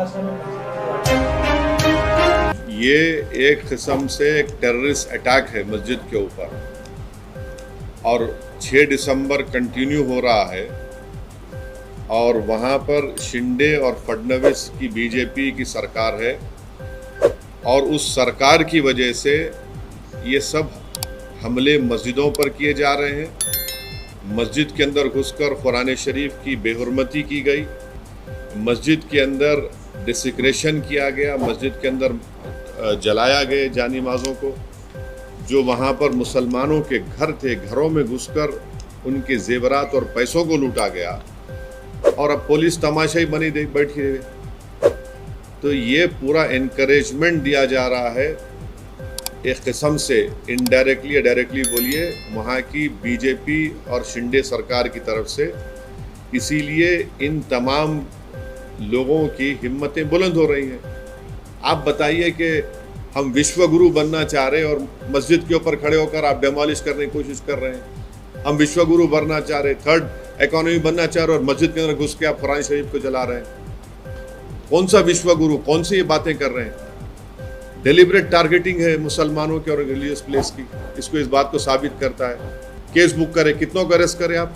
महाराष्ट्र में मस्जिद किया। ये एक किस्म से एक टेररिस्ट अटैक है मस्जिद के ऊपर और 6 दिसंबर कंटिन्यू हो रहा है और वहाँ पर शिंदे और फडणवीस की बीजेपी की सरकार है और उस सरकार की वजह से ये सब हमले मस्जिदों पर किए जा रहे हैं। मस्जिद के अंदर घुसकर कुरान शरीफ की बेहुरमती की गई, मस्जिद के अंदर डिसिक्रेशन किया गया, मस्जिद के अंदर जलाया गए जानी नमाज़ों को। जो वहाँ पर मुसलमानों के घर थे, घरों में घुसकर उनके जेवरात और पैसों को लूटा गया और अब पुलिस तमाशाई बनी बैठी है। तो ये पूरा इनकरेजमेंट दिया जा रहा है एक किस्म से, इनडायरेक्टली या डायरेक्टली बोलिए, वहाँ की बीजेपी और शिंदे सरकार की तरफ से। इसीलिए इन तमाम लोगों की हिम्मतें बुलंद हो रही हैं। आप बताइए कि हम विश्व गुरु बनना चाह रहे हैं और मस्जिद के ऊपर खड़े होकर आप डेमोलिश करने की कोशिश कर रहे हैं। हम विश्व गुरु बनना चाह रहे, थर्ड इकोनॉमी बनना चाह रहे और मस्जिद के अंदर घुस के आप कुरान शरीफ को जला रहे हैं। कौन सा विश्व गुरु, कौन सी ये बातें कर रहे हैं? डेलिब्रेट टारगेटिंग है मुसलमानों के और रिलीजियस प्लेस की। इसको इस बात को साबित करता है। केस बुक करे, कितनों को अरेस्ट करें आप?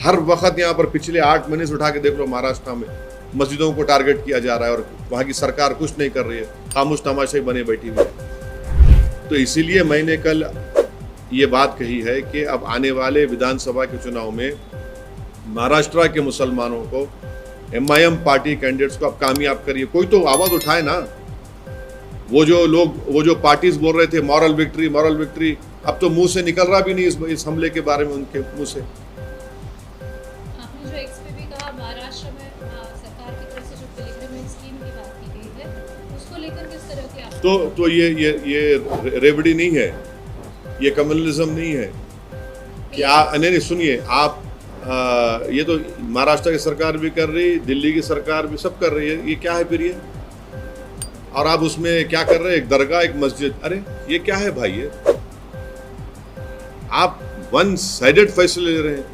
हर वक्त यहाँ पर पिछले 8 महीने से उठा के देख लो, महाराष्ट्र में मस्जिदों को टारगेट किया जा रहा है और वहाँ की सरकार कुछ नहीं कर रही है, खामोश तमाशाई बने बैठी हुई है। तो इसीलिए मैंने कल ये बात कही है कि अब आने वाले विधानसभा के चुनाव में महाराष्ट्र के मुसलमानों को, MIM पार्टी कैंडिडेट्स को आप कामयाब करिए। कोई तो आवाज़ उठाए ना। वो जो पार्टीज बोल रहे थे मॉरल विक्ट्री, अब तो मुंह से निकल रहा भी नहीं इस हमले के बारे में उनके मुंह से। आपने जो एक्सपी भी कहा, महाराष्ट्र में सरकार की तरफ से जो पिलग्रिमेज स्कीम की बात की गई है, उसको लेकर किस तरह के आप तो ये रेवड़ी नहीं है, ये कम्युनलिज्म नहीं है। क्या नहीं सुनिए आप, ये तो महाराष्ट्र की सरकार भी कर रही, दिल्ली की सरकार भी, सब कर रही है। ये क्या है फिर ये? और आप उसमें क्या कर रहे हैं? एक दरगाह, एक मस्जिद, अरे ये क्या है भाई? ये आप वन साइडेड फैसले ले रहे हैं।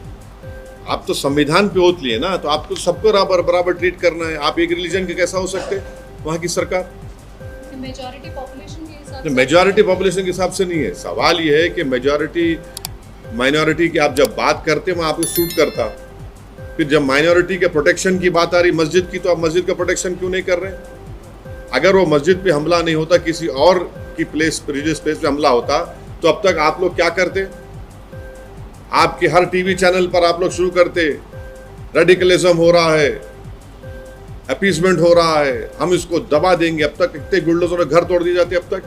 आप तो संविधान पे ओथ लिए ना, तो आपको सबको बराबर ट्रीट करना है। आप एक रिलीजन के कैसा हो सकते वहाँ की सरकार? मेजॉरिटी पॉपुलेशन के हिसाब से, मेजॉरिटी पॉपुलेशन के हिसाब से नहीं है। सवाल ये है कि मेजॉरिटी माइनॉरिटी की आप जब बात करते हैं वहाँ आपको सूट करता, फिर जब माइनॉरिटी के प्रोटेक्शन की बात आ रही मस्जिद की, तो आप मस्जिद का प्रोटेक्शन क्यों नहीं कर रहे? अगर वो मस्जिद पे हमला नहीं होता, किसी और की प्लेस, रिलीजियस प्लेस पे हमला होता, तो अब तक आप लोग क्या करते? आपके हर टीवी चैनल पर आप लोग शुरू करते, रेडिकलिज्म हो रहा है, अपीसमेंट हो रहा है, हम इसको दबा देंगे। अब तक कितने गुंडों ने घर तोड़ दिए जाते अब तक।